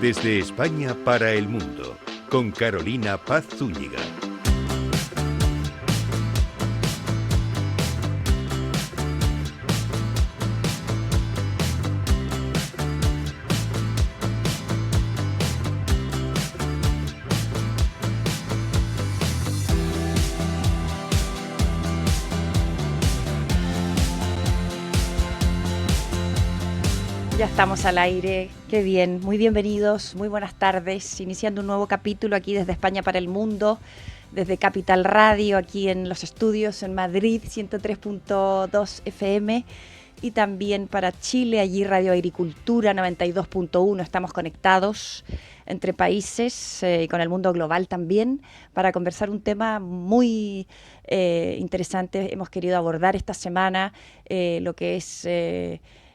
Desde España para el mundo, con Carolina Paz Zúñiga. Ya estamos al aire, qué bien, muy bienvenidos, muy buenas tardes, iniciando un nuevo capítulo aquí desde España para el mundo, desde Capital Radio, aquí en los estudios en Madrid, 103.2 FM, y también para Chile, allí Radio Agricultura 92.1, estamos conectados entre países y con el mundo global también, para conversar un tema muy interesante. Hemos querido abordar esta semana lo que es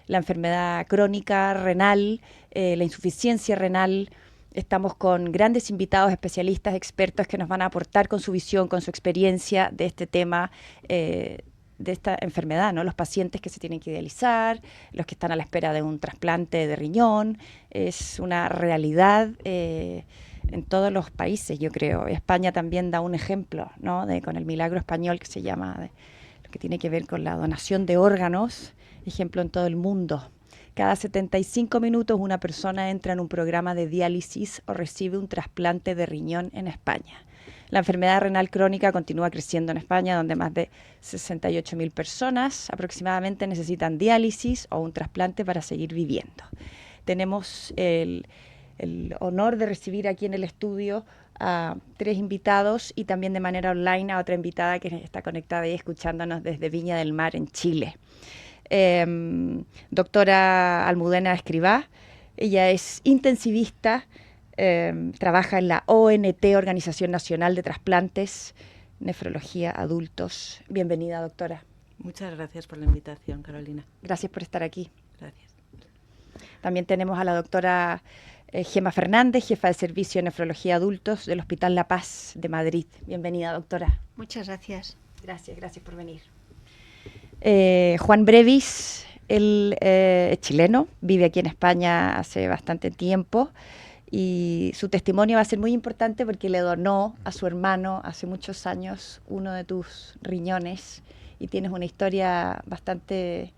la enfermedad crónica renal, la insuficiencia renal. Estamos con grandes invitados, especialistas, expertos que nos van a aportar con su visión, con su experiencia de este tema, de esta enfermedad, ¿no? Los pacientes que se tienen que dializar, los que están a la espera de un trasplante de riñón. Es una realidad en todos los países, yo creo. España también da un ejemplo, ¿no? Con el milagro español, que se llama, lo que tiene que ver con la donación de órganos. Ejemplo en todo el mundo. Cada 75 minutos una persona entra en un programa de diálisis o recibe un trasplante de riñón en España. La enfermedad renal crónica continúa creciendo en España, donde más de 68.000 personas aproximadamente necesitan diálisis o un trasplante para seguir viviendo. Tenemos el honor de recibir aquí en el estudio a 3 invitados y también de manera online a otra invitada que está conectada y escuchándonos desde Viña del Mar, en Chile. Doctora Almudena Escribá, ella es intensivista, trabaja en la ONT, Organización Nacional de Trasplantes, Nefrología Adultos. Bienvenida, doctora. Muchas gracias por la invitación, Carolina. Gracias por estar aquí. Gracias. También tenemos a la doctora Gema Fernández, jefa de Servicio de Nefrología Adultos del Hospital La Paz de Madrid. Bienvenida, doctora. Muchas gracias. Gracias por venir. Juan Brevis, él es chileno, vive aquí en España hace bastante tiempo y su testimonio va a ser muy importante porque le donó a su hermano hace muchos años uno de tus riñones y tienes una historia bastante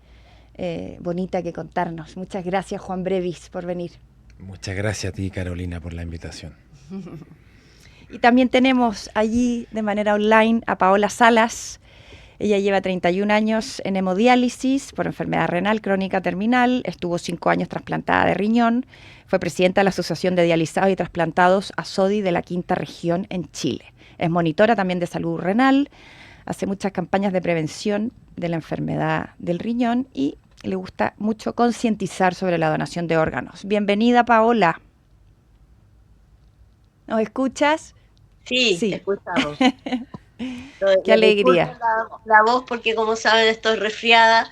bonita que contarnos. Muchas gracias, Juan Brevis, por venir. Muchas gracias a ti, Carolina, por la invitación. Y también tenemos allí de manera online a Paola Salas. Ella lleva 31 años en hemodiálisis por enfermedad renal crónica terminal, estuvo 5 años trasplantada de riñón, fue presidenta de la Asociación de Dializados y Trasplantados ASODI de la Quinta Región en Chile. Es monitora también de salud renal, hace muchas campañas de prevención de la enfermedad del riñón y le gusta mucho concientizar sobre la donación de órganos. Bienvenida, Paola. ¿Nos escuchas? Sí. Escuchamos. Qué alegría. La voz, porque como saben estoy resfriada,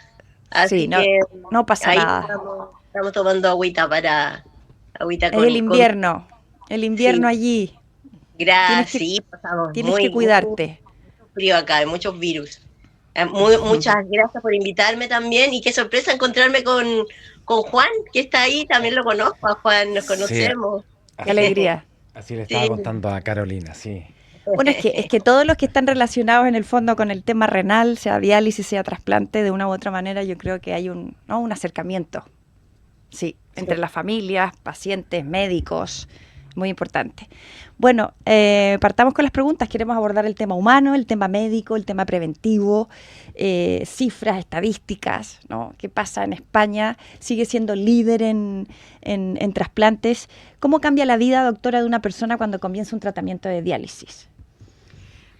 así sí, que no pasa nada. Estamos tomando agüita con el invierno, sí. Allí. Gracias, tienes que cuidarte. Mucho frío acá, hay muchos virus. Muchas gracias por invitarme también y qué sorpresa encontrarme con Juan, que está ahí, también lo conozco, a Juan, nos conocemos. Sí. Qué alegría. Así le estaba contando a Carolina, sí. Bueno, es que todos los que están relacionados en el fondo con el tema renal, sea diálisis, sea trasplante, de una u otra manera yo creo que hay un acercamiento, sí, entre las familias, pacientes, médicos, muy importante. Bueno, partamos con las preguntas. Queremos abordar el tema humano, el tema médico, el tema preventivo, cifras, estadísticas, ¿no? ¿Qué pasa en España? Sigue siendo líder en trasplantes. ¿Cómo cambia la vida, doctora, de una persona cuando comienza un tratamiento de diálisis?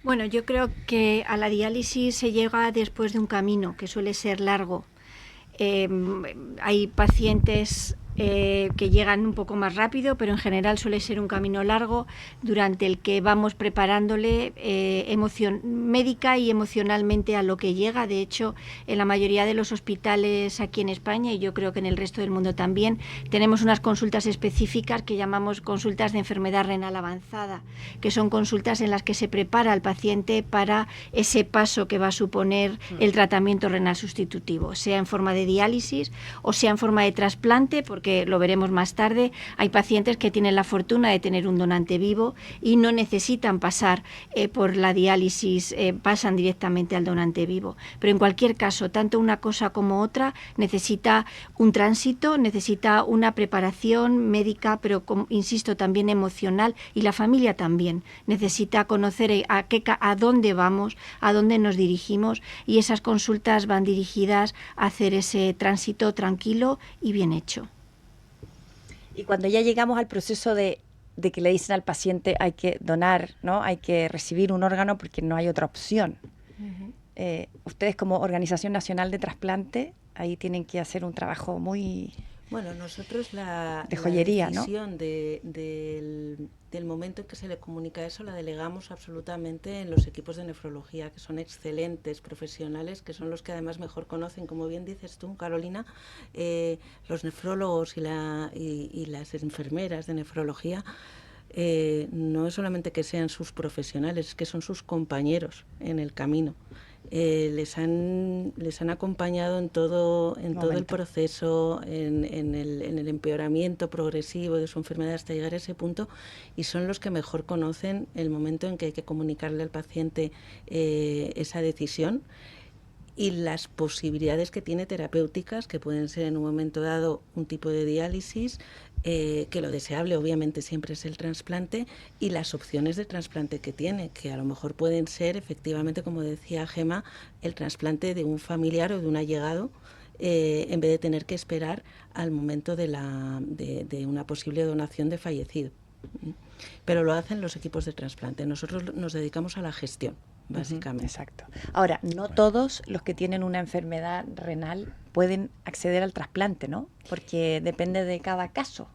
Bueno, yo creo que a la diálisis se llega después de un camino que suele ser largo. Hay pacientes que llegan un poco más rápido, pero en general suele ser un camino largo durante el que vamos preparándole médica y emocionalmente a lo que llega. De hecho, en la mayoría de los hospitales aquí en España, y yo creo que en el resto del mundo también, tenemos unas consultas específicas que llamamos consultas de enfermedad renal avanzada, que son consultas en las que se prepara al paciente para ese paso que va a suponer el tratamiento renal sustitutivo, sea en forma de diálisis o sea en forma de trasplante, porque porque lo veremos más tarde. Hay pacientes que tienen la fortuna de tener un donante vivo y no necesitan pasar por la diálisis, pasan directamente al donante vivo. Pero en cualquier caso, tanto una cosa como otra necesita un tránsito, necesita una preparación médica, pero insisto, también emocional, y la familia también necesita conocer a dónde vamos, a dónde nos dirigimos, y esas consultas van dirigidas a hacer ese tránsito tranquilo y bien hecho. Y cuando ya llegamos al proceso de que le dicen al paciente hay que donar, ¿no? Hay que recibir un órgano porque no hay otra opción. Ustedes como Organización Nacional de Trasplante ahí tienen que hacer un trabajo muy... Bueno, nosotros de joyería, la decisión, ¿no? del momento en que se le comunica eso la delegamos absolutamente en los equipos de nefrología, que son excelentes profesionales, que son los que además mejor conocen, como bien dices tú, Carolina, los nefrólogos y las enfermeras de nefrología. No es solamente que sean sus profesionales, es que son sus compañeros en el camino. Les han acompañado en todo el proceso, en el empeoramiento progresivo de su enfermedad hasta llegar a ese punto, y son los que mejor conocen el momento en que hay que comunicarle al paciente esa decisión y las posibilidades que tiene terapéuticas, que pueden ser en un momento dado un tipo de diálisis, que lo deseable obviamente siempre es el trasplante, y las opciones de trasplante que tiene, que a lo mejor pueden ser efectivamente, como decía Gema, el trasplante de un familiar o de un allegado, en vez de tener que esperar al momento de una posible donación de fallecido. Pero lo hacen los equipos de trasplante. Nosotros nos dedicamos a la gestión, básicamente. Exacto. Ahora, no todos los que tienen una enfermedad renal pueden acceder al trasplante, ¿no? Porque depende de cada caso.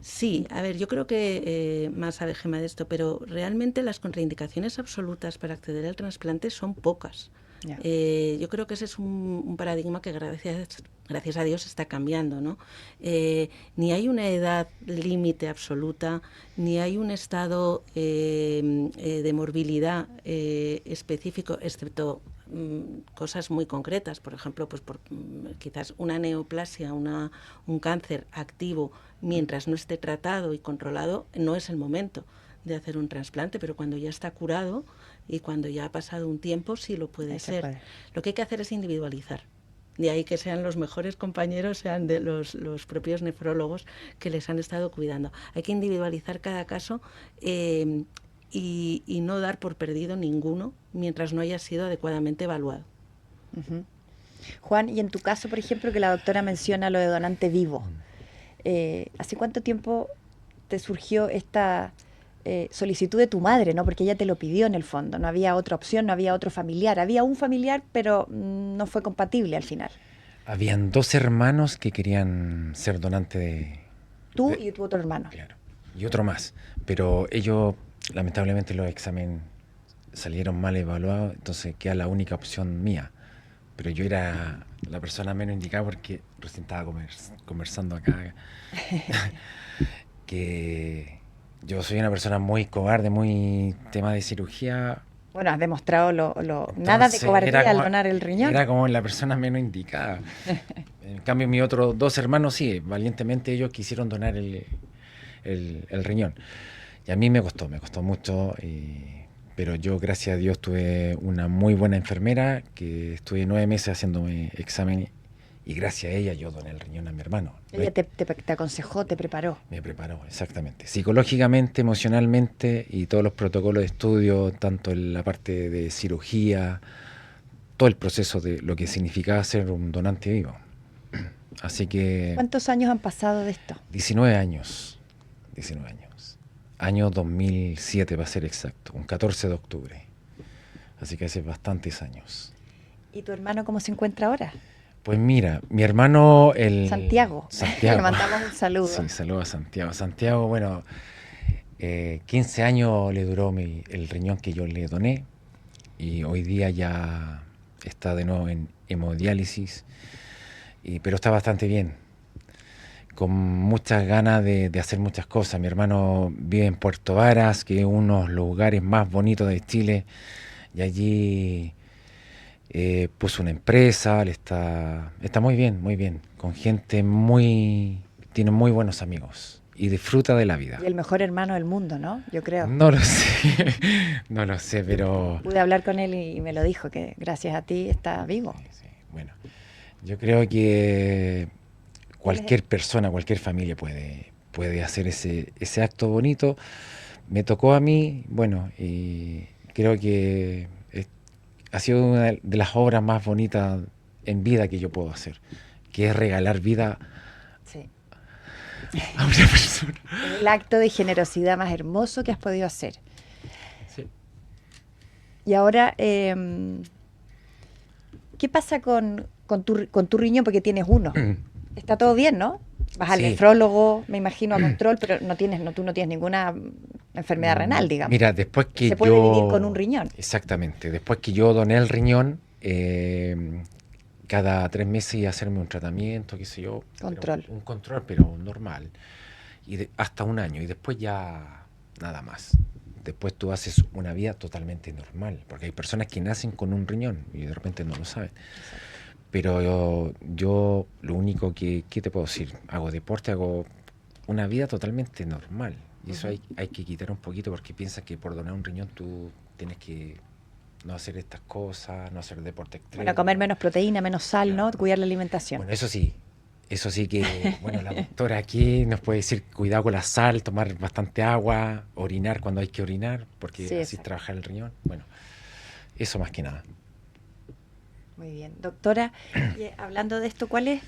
Sí, a ver, yo creo que más sabe Gema de esto, pero realmente las contraindicaciones absolutas para acceder al trasplante son pocas. Yo creo que ese es un paradigma que gracias a Dios está cambiando, ¿no? Ni hay una edad límite absoluta, ni hay un estado de morbilidad específico, excepto cosas muy concretas, por ejemplo, pues quizás una neoplasia, un cáncer activo, mientras no esté tratado y controlado, no es el momento de hacer un trasplante, pero cuando ya está curado y cuando ya ha pasado un tiempo, sí lo puede ser. Lo que hay que hacer es individualizar. De ahí que sean los mejores compañeros, sean de los propios nefrólogos que les han estado cuidando. Hay que individualizar cada caso y no dar por perdido ninguno mientras no haya sido adecuadamente evaluado. Juan, y en tu caso, por ejemplo, que la doctora menciona lo de donante vivo, ¿hace cuánto tiempo te surgió esta solicitud de tu madre, ¿no? Porque ella te lo pidió en el fondo, no había otra opción, no había otro familiar, había un familiar, pero no fue compatible al final. Habían 2 hermanos que querían ser donantes de... Tú y tu otro hermano. Claro, y otro más, pero ellos, lamentablemente, los exámenes salieron mal evaluados, entonces queda la única opción mía. Pero yo era la persona menos indicada porque recién estaba conversando acá que yo soy una persona muy cobarde, muy tema de cirugía. Bueno, has demostrado Entonces, nada de cobardía al donar el riñón. Era como la persona menos indicada. En cambio, mis otros 2 hermanos, sí, valientemente ellos quisieron donar el riñón. Y a mí me costó mucho, pero yo, gracias a Dios, tuve una muy buena enfermera que estuve 9 meses haciéndome exámenes y gracias a ella yo doné el riñón a mi hermano. Ella te aconsejó, te preparó. Me preparó, exactamente. Psicológicamente, emocionalmente y todos los protocolos de estudio, tanto en la parte de cirugía, todo el proceso de lo que significaba ser un donante vivo. Así que... ¿Cuántos años han pasado de esto? 19 años. Año 2007 para ser exacto, un 14 de octubre. Así que hace bastantes años. ¿Y tu hermano cómo se encuentra ahora? Pues mira, mi hermano... Santiago. Le mandamos un saludo. Sí, saludo a Santiago. Santiago, bueno, 15 años le duró el riñón que yo le doné y hoy día ya está de nuevo en hemodiálisis, pero está bastante bien, con muchas ganas de hacer muchas cosas. Mi hermano vive en Puerto Varas, que es uno de los lugares más bonitos de Chile, y allí puso una empresa, está muy bien, con gente tiene muy buenos amigos y disfruta de la vida. Y el mejor hermano del mundo, ¿no? Yo creo. No lo sé, no lo sé, pero... Pude hablar con él y me lo dijo, que gracias a ti está vivo. Sí, bueno, yo creo que cualquier persona, cualquier familia puede hacer ese acto bonito. Me tocó a mí, bueno, y creo que ha sido una de las obras más bonitas en vida que yo puedo hacer, que es regalar vida Sí. a una persona. El acto de generosidad más hermoso que has podido hacer. Sí. Y ahora, ¿qué pasa con tu riñón? Porque tienes uno. Está todo bien, ¿no? Vas al Sí. nefrólogo, me imagino, a control, pero tú no tienes ninguna enfermedad renal, digamos. Mira, después que Se puede vivir con un riñón. Exactamente. Después que yo doné el riñón, cada 3 meses iba a hacerme un tratamiento, qué sé yo. Control. Un control, pero normal. Y hasta 1 año. Y después ya nada más. Después tú haces una vida totalmente normal. Porque hay personas que nacen con un riñón y de repente no lo saben. Pero yo lo único ¿qué te puedo decir? Hago deporte, hago una vida totalmente normal. Y eso hay que quitar un poquito, porque piensas que por donar un riñón tú tienes que no hacer estas cosas, no hacer deporte extremo. Bueno, comer menos proteína, menos sal, ¿no? Cuidar la alimentación. Bueno, eso sí que, bueno, la doctora aquí nos puede decir cuidado con la sal, tomar bastante agua, orinar cuando hay que orinar, porque Sí, así exacto. trabaja el riñón. Bueno, eso más que nada. Muy bien. Doctora, hablando de esto, ¿cuáles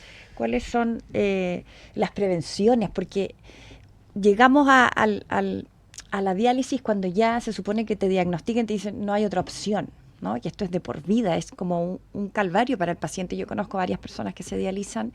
son las prevenciones? Porque llegamos a la diálisis cuando ya se supone que te diagnostiquen, te dicen no hay otra opción, ¿no? Y esto es de por vida, es como un calvario para el paciente. Yo conozco varias personas que se dializan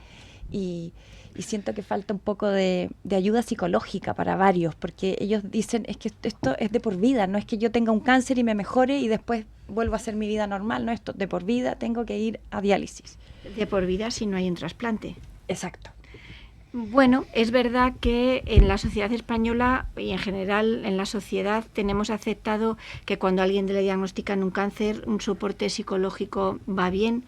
y siento que falta un poco de ayuda psicológica para varios, porque ellos dicen es que esto es de por vida, no es que yo tenga un cáncer y me mejore y después vuelvo a hacer mi vida normal, no, esto de por vida tengo que ir a diálisis. De por vida si no hay un trasplante. Exacto. Bueno, es verdad que en la sociedad española y en general en la sociedad tenemos aceptado que cuando a alguien le diagnostican un cáncer, un soporte psicológico va bien,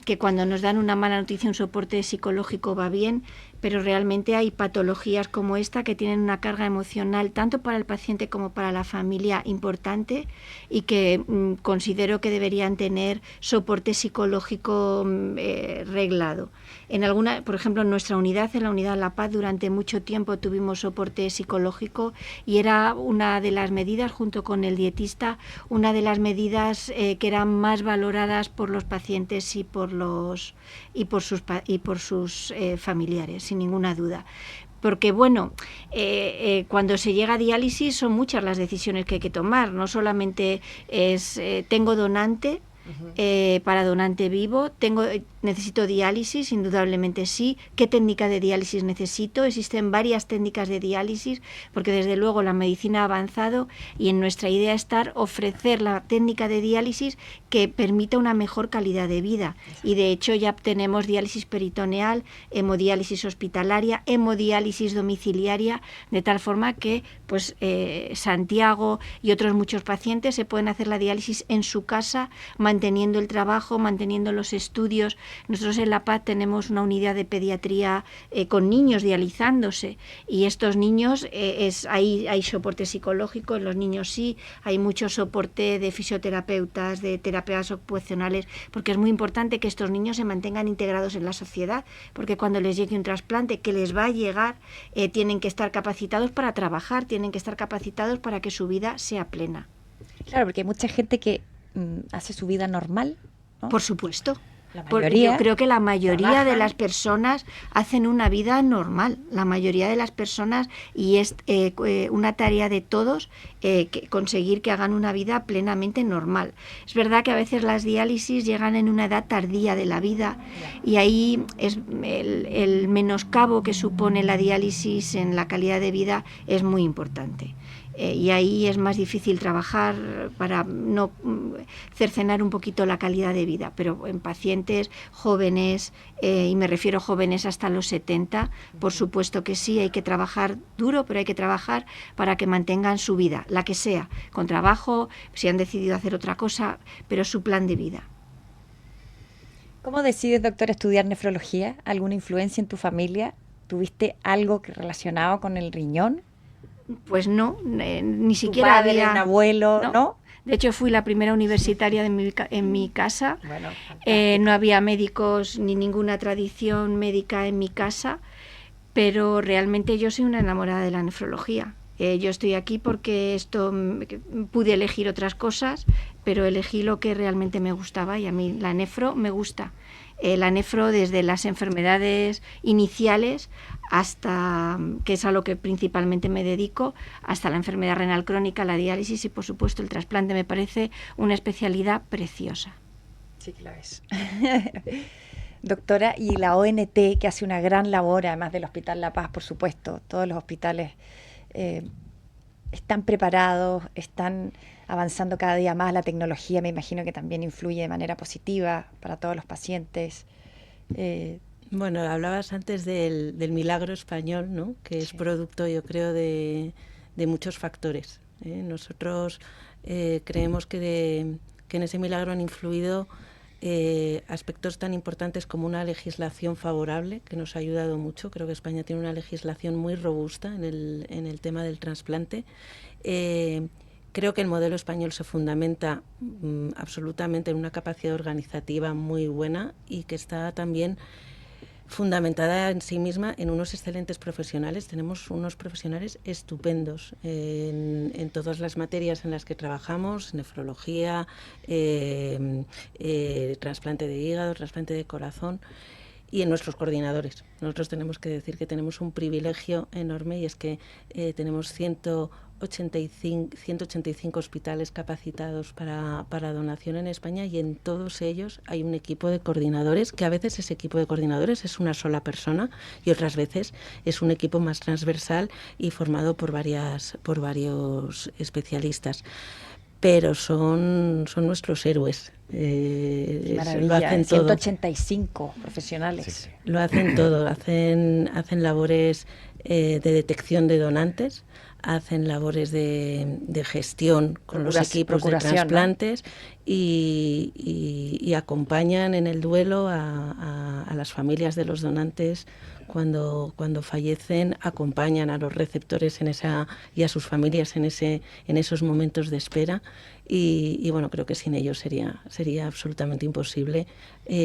que cuando nos dan una mala noticia, un soporte psicológico va bien, pero realmente hay patologías como esta que tienen una carga emocional tanto para el paciente como para la familia importante y que considero que deberían tener soporte psicológico reglado. Por ejemplo, en nuestra unidad, en la unidad La Paz, durante mucho tiempo tuvimos soporte psicológico y era una de las medidas, junto con el dietista, una de las medidas que eran más valoradas por los pacientes y por sus familiares, sin ninguna duda. Porque, bueno, cuando se llega a diálisis son muchas las decisiones que hay que tomar. No solamente es tengo donante, para donante vivo, necesito diálisis, indudablemente sí. ¿Qué técnica de diálisis necesito? Existen varias técnicas de diálisis, porque desde luego la medicina ha avanzado y en nuestra idea está ofrecer la técnica de diálisis que permita una mejor calidad de vida. Y de hecho ya tenemos diálisis peritoneal, hemodiálisis hospitalaria, hemodiálisis domiciliaria, de tal forma que pues Santiago y otros muchos pacientes se pueden hacer la diálisis en su casa, manteniendo el trabajo, manteniendo los estudios. Nosotros en La Paz tenemos una unidad de pediatría con niños dializándose y estos niños, hay soporte psicológico, en los niños sí, hay mucho soporte de fisioterapeutas, de terapeutas ocupacionales, porque es muy importante que estos niños se mantengan integrados en la sociedad, porque cuando les llegue un trasplante que les va a llegar, tienen que estar capacitados para trabajar, tienen que estar capacitados para que su vida sea plena. Claro, porque hay mucha gente que hace su vida normal, ¿no? Por supuesto. La mayoría yo creo que la mayoría trabajan. de las personas hacen una vida normal, la mayoría de las personas, y es una tarea de todos conseguir que hagan una vida plenamente normal. Es verdad que a veces las diálisis llegan en una edad tardía de la vida y ahí es el menoscabo que supone la diálisis en la calidad de vida es muy importante. Y ahí es más difícil trabajar para no cercenar un poquito la calidad de vida, pero en pacientes jóvenes, y me refiero a jóvenes hasta los 70, por supuesto que sí, hay que trabajar duro, pero hay que trabajar para que mantengan su vida, la que sea, con trabajo, si han decidido hacer otra cosa, pero su plan de vida. ¿Cómo decides, doctora, estudiar nefrología? ¿Alguna influencia en tu familia? ¿Tuviste algo que relacionado con el riñón? Pues no, ni ¿Tu siquiera padre, había... un abuelo, no? De hecho, fui la primera universitaria en mi casa. Bueno, No había médicos ni ninguna tradición médica en mi casa, pero realmente yo soy una enamorada de la nefrología. Yo estoy aquí porque pude elegir otras cosas, pero elegí lo que realmente me gustaba y a mí la nefro me gusta. La nefro desde las enfermedades iniciales hasta, que es a lo que principalmente me dedico, hasta la enfermedad renal crónica, la diálisis y por supuesto el trasplante me parece una especialidad preciosa. Sí que la es. Doctora, y la ONT, que hace una gran labor, además del Hospital La Paz, por supuesto, todos los hospitales están preparados, están avanzando cada día más. La tecnología me imagino que también influye de manera positiva para todos los pacientes. Bueno, hablabas antes del milagro español, ¿no? Que es producto, yo creo, de muchos factores. Nosotros creemos que en ese milagro han influido aspectos tan importantes como una legislación favorable, que nos ha ayudado mucho. Creo que España tiene una legislación muy robusta en el tema del trasplante. Creo que el modelo español se fundamenta absolutamente en una capacidad organizativa muy buena y que está también fundamentada en sí misma en unos excelentes profesionales. Tenemos unos profesionales estupendos en todas las materias en las que trabajamos, nefrología, trasplante de hígado, trasplante de corazón, y en nuestros coordinadores. Nosotros tenemos que decir que tenemos un privilegio enorme y es que tenemos 185 hospitales capacitados para donación en España y en todos ellos hay un equipo de coordinadores, que a veces ese equipo de coordinadores es una sola persona y otras veces es un equipo más transversal y formado por varios especialistas. Pero son nuestros héroes. Maravilla, lo hacen 185 profesionales. Sí. Lo hacen todo, hacen labores de detección de donantes, hacen labores de gestión con los equipos de trasplantes, ¿no? y acompañan en el duelo a las familias de los donantes cuando fallecen, acompañan a los receptores y a sus familias en esos momentos de espera. Y bueno, creo que sin ellos sería absolutamente imposible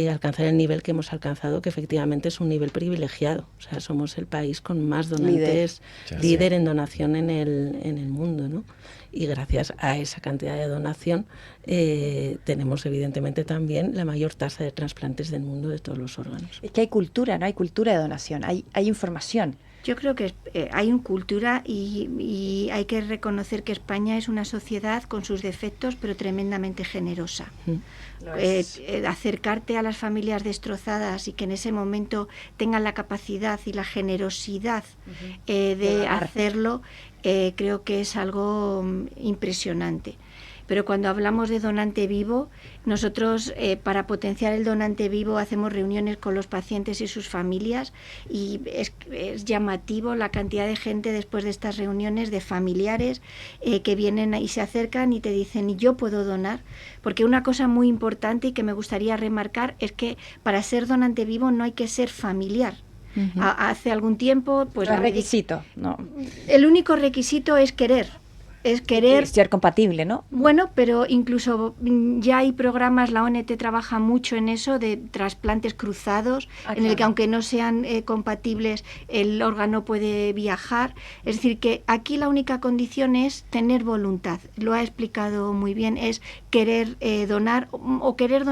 alcanzar el nivel que hemos alcanzado, que efectivamente es un nivel privilegiado. O sea, somos el país con más donantes, líder en donación en el mundo, ¿no? Y gracias a esa cantidad de donación tenemos evidentemente también la mayor tasa de trasplantes del mundo de todos los órganos. Es que hay cultura, ¿no? Hay cultura de donación, hay información. Yo creo que hay una cultura y hay que reconocer que España es una sociedad con sus defectos, pero tremendamente generosa. Acercarte a las familias destrozadas y que en ese momento tengan la capacidad y la generosidad de hacerlo, creo que es algo impresionante. Pero cuando hablamos de donante vivo, nosotros para potenciar el donante vivo hacemos reuniones con los pacientes y sus familias y es llamativo la cantidad de gente después de estas reuniones, de familiares que vienen y se acercan y te dicen, yo puedo donar, porque una cosa muy importante y que me gustaría remarcar es que para ser donante vivo no hay que ser familiar. Uh-huh. Hace algún tiempo... pues no es requisito, no. El único requisito es querer. Es querer ser compatible, ¿no? Bueno, pero incluso ya hay programas, la ONT trabaja mucho en eso, de trasplantes cruzados, en el que aunque no sean compatibles, el órgano puede viajar. Es decir, que aquí la única condición es tener voluntad. Lo ha explicado muy bien, es querer donar o querer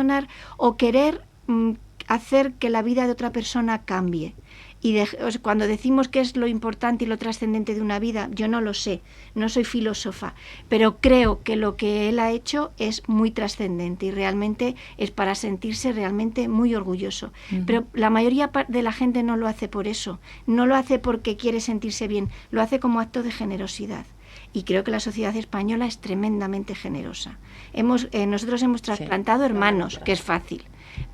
hacer que la vida de otra persona cambie. Y cuando decimos qué es lo importante y lo trascendente de una vida, yo no lo sé, no soy filósofa, pero creo que lo que él ha hecho es muy trascendente y realmente es para sentirse realmente muy orgulloso. Uh-huh. Pero la mayoría de la gente no lo hace por eso, no lo hace porque quiere sentirse bien, lo hace como acto de generosidad. Y creo que la sociedad española es tremendamente generosa. Nosotros hemos trasplantado hermanos, que es fácil.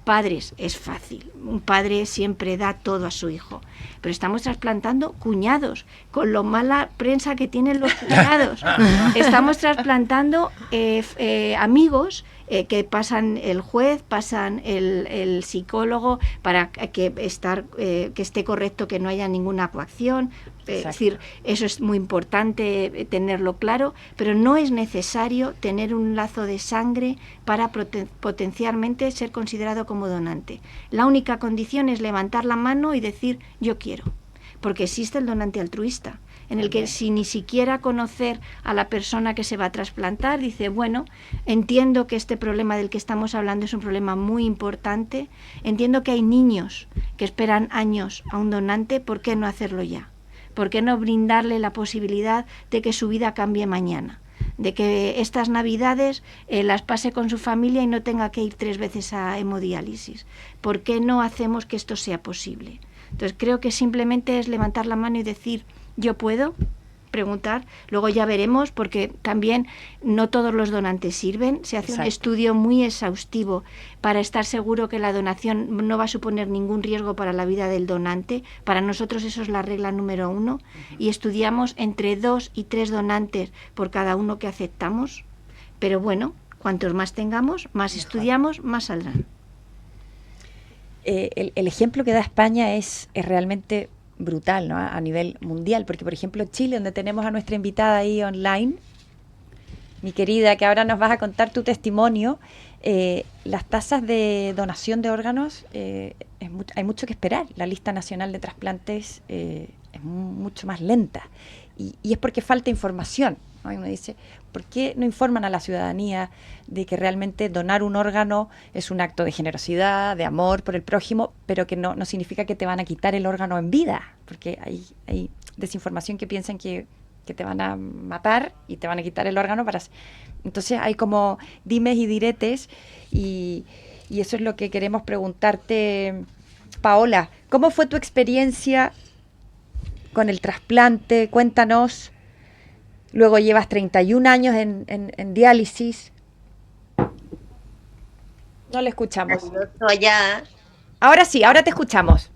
Padres, es fácil. Un padre siempre da todo a su hijo. Pero estamos trasplantando cuñados, con lo mala prensa que tienen los cuñados. Estamos trasplantando amigos que pasan el juez, pasan el psicólogo para que esté correcto, que no haya ninguna coacción. Es decir, eso es muy importante tenerlo claro, pero no es necesario tener un lazo de sangre para potencialmente ser considerado como donante. La única condición es levantar la mano y decir yo quiero, porque existe el donante altruista, en el que sin ni siquiera conocer a la persona que se va a trasplantar, dice, bueno, entiendo que este problema del que estamos hablando es un problema muy importante, entiendo que hay niños que esperan años a un donante, ¿por qué no hacerlo ya? ¿Por qué no brindarle la posibilidad de que su vida cambie mañana? De que estas navidades las pase con su familia y no tenga que ir 3 veces a hemodiálisis. ¿Por qué no hacemos que esto sea posible? Entonces creo que simplemente es levantar la mano y decir, yo puedo, preguntar, luego ya veremos, porque también no todos los donantes sirven, se hace un estudio muy exhaustivo para estar seguro que la donación no va a suponer ningún riesgo para la vida del donante. Para nosotros eso es la regla número 1, y estudiamos entre 2 y 3 donantes por cada uno que aceptamos, pero bueno, cuantos más tengamos, más estudiamos, más saldrán. El ejemplo que da España es realmente brutal, ¿no? A nivel mundial, porque por ejemplo Chile, donde tenemos a nuestra invitada ahí online, mi querida, que ahora nos vas a contar tu testimonio, las tasas de donación de órganos, hay mucho que esperar. La lista nacional de trasplantes es mucho más lenta, y es porque falta información, ¿no? Y uno dice, ¿por qué no informan a la ciudadanía de que realmente donar un órgano es un acto de generosidad, de amor por el prójimo, pero que no significa que te van a quitar el órgano en vida? Porque hay desinformación que piensan que te van a matar y te van a quitar el órgano para... Entonces hay como dimes y diretes, y eso es lo que queremos preguntarte, Paola. ¿Cómo fue tu experiencia con el trasplante? Cuéntanos. Luego llevas 31 años en diálisis. No le escuchamos. Allá. Ahora sí, ahora te escuchamos.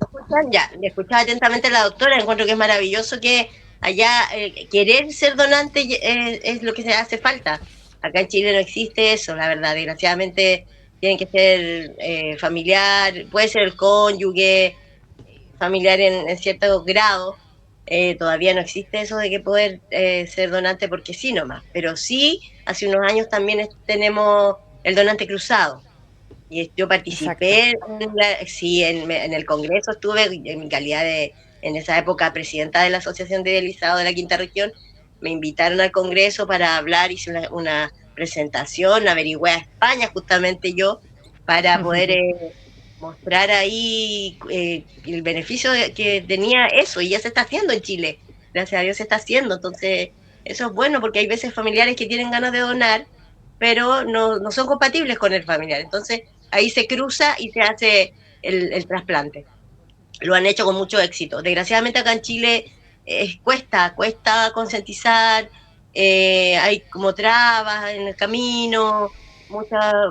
Ya, le escuchaba atentamente a la doctora, encuentro que es maravilloso que allá querer ser donante es lo que se hace falta. Acá en Chile no existe eso, la verdad, desgraciadamente tienen que ser familiar, puede ser el cónyuge, familiar en cierto grado. Todavía no existe eso de que poder ser donante porque sí nomás, pero sí, hace unos años también tenemos el donante cruzado. Y yo participé en el Congreso, estuve en mi calidad en esa época, presidenta de la Asociación de Idealizados de la Quinta Región. Me invitaron al Congreso para hablar, hice una presentación, averigüé a España justamente yo, para poder mostrar ahí el beneficio que tenía eso, y ya se está haciendo en Chile, gracias a Dios se está haciendo. Entonces eso es bueno, porque hay veces familiares que tienen ganas de donar, pero no son compatibles con el familiar, entonces ahí se cruza y se hace el trasplante. Lo han hecho con mucho éxito. Desgraciadamente acá en Chile cuesta concientizar, hay como trabas en el camino,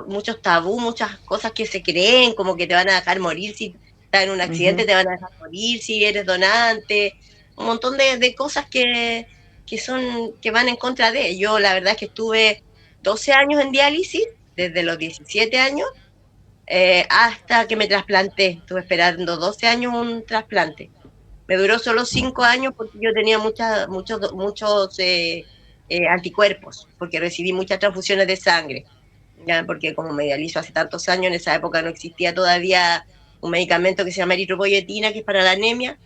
muchos tabú, muchas cosas que se creen, como que te van a dejar morir si estás en un accidente, te van a dejar morir si eres donante, un montón de cosas que van en contra de. Yo la verdad es que estuve 12 años en diálisis, desde los 17 años hasta que me trasplanté. Estuve esperando 12 años un trasplante. Me duró solo 5 años porque yo tenía muchos anticuerpos, porque recibí muchas transfusiones de sangre, ¿ya? Porque como me dializo hace tantos años, en esa época no existía todavía un medicamento que se llama eritropoyetina, que es para la anemia,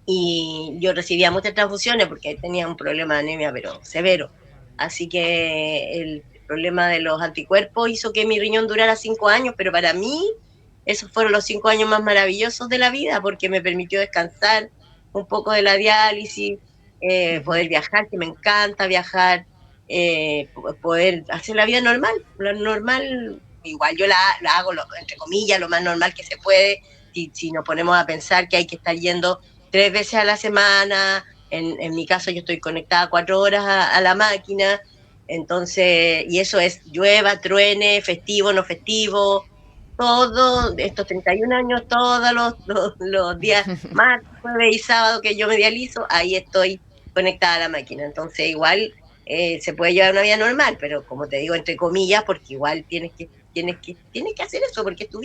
y yo recibía muchas transfusiones porque tenía un problema de anemia pero severo. Así que el problema de los anticuerpos hizo que mi riñón durara 5 años, pero para mí esos fueron los 5 años más maravillosos de la vida, porque me permitió descansar un poco de la diálisis, poder viajar, que me encanta viajar, poder hacer la vida normal, igual yo la hago, entre comillas, lo más normal que se puede, si nos ponemos a pensar que hay que estar yendo 3 veces a la semana. En mi caso yo estoy conectada 4 horas a la máquina, entonces, y eso es llueva, truene, festivo, no festivo, todo, estos 31 años, todos los días, martes, jueves y sábado que yo me dializo, ahí estoy conectada a la máquina. Entonces igual se puede llevar una vida normal, pero como te digo, entre comillas, porque igual tienes que hacer eso, porque es tu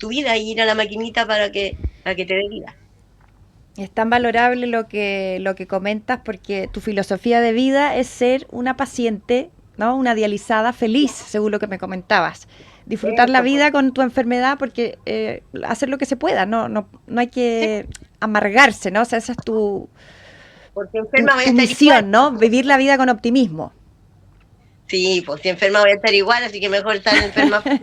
vida y ir a la maquinita para que te dé vida. Es tan valorable lo que comentas porque tu filosofía de vida es ser una paciente, ¿no? Una dializada feliz, según lo que me comentabas. Disfrutar la vida con tu enfermedad porque hacer lo que se pueda, no hay que amargarse, ¿no? O sea, esa es tu enferma voy a estar misión, igual, ¿no? Vivir la vida con optimismo. Sí, pues si enferma voy a estar igual, así que mejor estar enferma. Así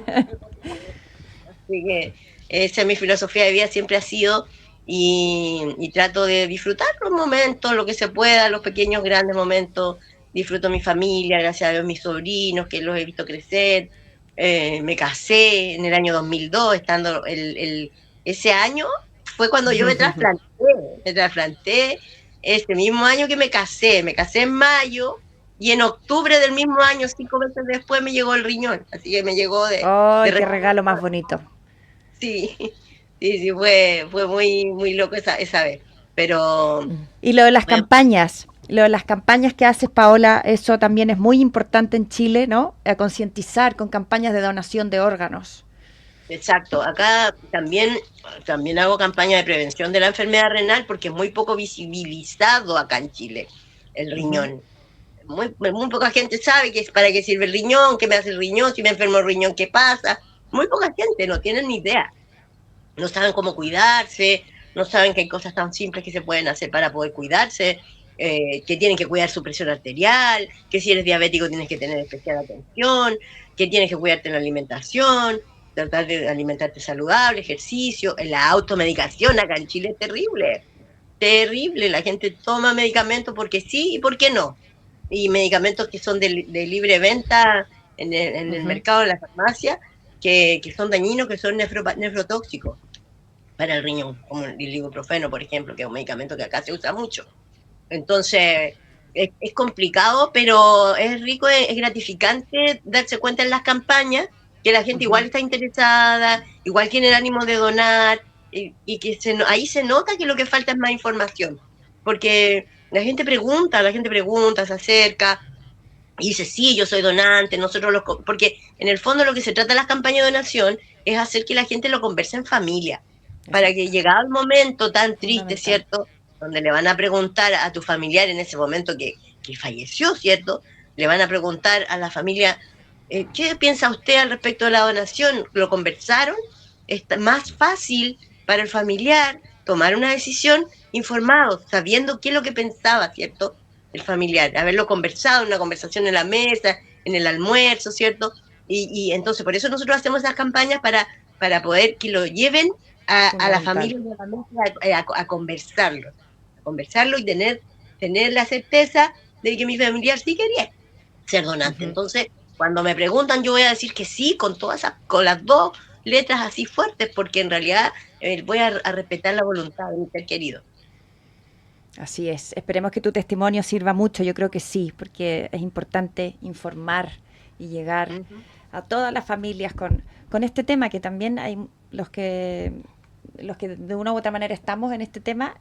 que esa es mi filosofía de vida, siempre ha sido, y trato de disfrutar los momentos, lo que se pueda, los pequeños, grandes momentos. Disfruto mi familia, gracias a Dios, mis sobrinos, que los he visto crecer. Me casé en el año 2002, estando ese año fue cuando yo me trasplanté ese mismo año que me casé en mayo, y en octubre del mismo año, 5 meses después, me llegó el riñón, así que me llegó ¡Ay, qué regalo más bonito! Sí, sí, fue muy loco esa vez, pero... Y lo de las campañas, que haces, Paola, eso también es muy importante en Chile, ¿no? A concientizar con campañas de donación de órganos. Exacto, acá también hago campaña de prevención de la enfermedad renal porque es muy poco visibilizado acá en Chile el riñón. Muy poca gente sabe para qué sirve el riñón, qué me hace el riñón, si me enfermo el riñón, qué pasa. Muy poca gente, no tienen ni idea. No saben cómo cuidarse, no saben que hay cosas tan simples que se pueden hacer para poder cuidarse, que tienen que cuidar su presión arterial, que si eres diabético tienes que tener especial atención, que tienes que cuidarte en la alimentación, tratar de alimentarte saludable, ejercicio. La automedicación acá en Chile es terrible. La gente toma medicamentos porque sí y porque no. Y medicamentos que son de libre venta en el mercado, en la farmacia, que son dañinos, que son nefrotóxicos para el riñón, como el ibuprofeno, por ejemplo, que es un medicamento que acá se usa mucho. Entonces, es complicado, pero es rico, es gratificante darse cuenta en las campañas que la gente igual está interesada, igual tiene el ánimo de donar, y que ahí se nota que lo que falta es más información, porque la gente pregunta, se acerca, y dice, sí, yo soy donante, porque en el fondo lo que se trata de las campañas de donación es hacer que la gente lo converse en familia, para que llegado el momento tan triste, ¿cierto?, donde le van a preguntar a tu familiar en ese momento que falleció, ¿cierto?, le van a preguntar a la familia, ¿qué piensa usted al respecto de la donación? ¿Lo conversaron? Es más fácil para el familiar tomar una decisión informado, sabiendo qué es lo que pensaba, ¿cierto?, el familiar, haberlo conversado, una conversación en la mesa, en el almuerzo, ¿cierto? Y entonces, por eso nosotros hacemos esas campañas para poder que lo lleven a la familia a conversarlo y tener la certeza de que mi familiar sí quería ser donante. Entonces, cuando me preguntan, yo voy a decir que sí, con las dos letras así fuertes, porque en realidad voy a respetar la voluntad de mi ser querido. Así es. Esperemos que tu testimonio sirva mucho. Yo creo que sí, porque es importante informar y llegar a todas las familias con este tema, que también hay los que de una u otra manera estamos en este tema,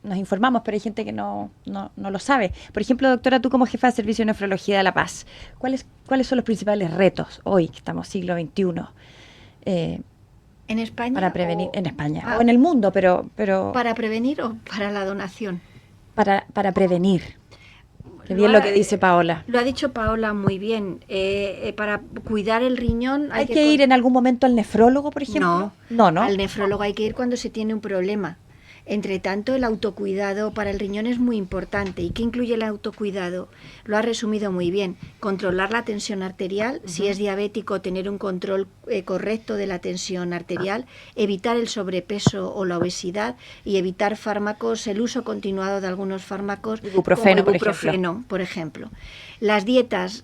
nos informamos, pero hay gente que no lo sabe. Por ejemplo, doctora, tú como jefa de Servicio de Nefrología de La Paz, ¿cuáles son los principales retos hoy, que estamos siglo XXI? ¿En España? Para prevenir, en España, o en el mundo, pero... ¿Para prevenir o para la donación? Para prevenir. Qué bien lo que dice Paola. Lo ha dicho Paola muy bien. Para cuidar el riñón... ¿Hay que ir en algún momento al nefrólogo, por ejemplo? No. Al nefrólogo hay que ir cuando se tiene un problema. Entre tanto, el autocuidado para el riñón es muy importante. ¿Y qué incluye el autocuidado? Lo ha resumido muy bien. Controlar la tensión arterial, si es diabético, tener un control correcto de la tensión arterial, evitar el sobrepeso o la obesidad y evitar fármacos, el uso continuado de algunos fármacos, ibuprofeno, como ibuprofeno, por ejemplo. Las dietas,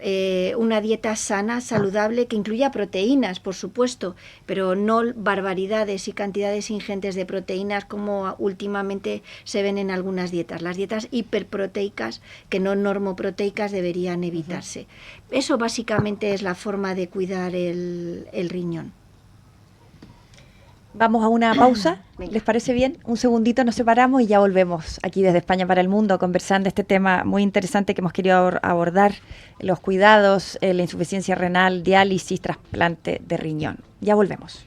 una dieta sana, saludable, que incluya proteínas, por supuesto, pero no barbaridades y cantidades ingentes de proteínas como últimamente se ven en algunas dietas. Las dietas hiperproteicas, que no normoproteicas, deberían evitarse. Eso básicamente es la forma de cuidar el riñón. Vamos a una pausa, ¿les parece bien? Un segundito, nos separamos y ya volvemos aquí desde España para el Mundo conversando este tema muy interesante que hemos querido abordar, los cuidados, la insuficiencia renal, diálisis, trasplante de riñón. Ya volvemos.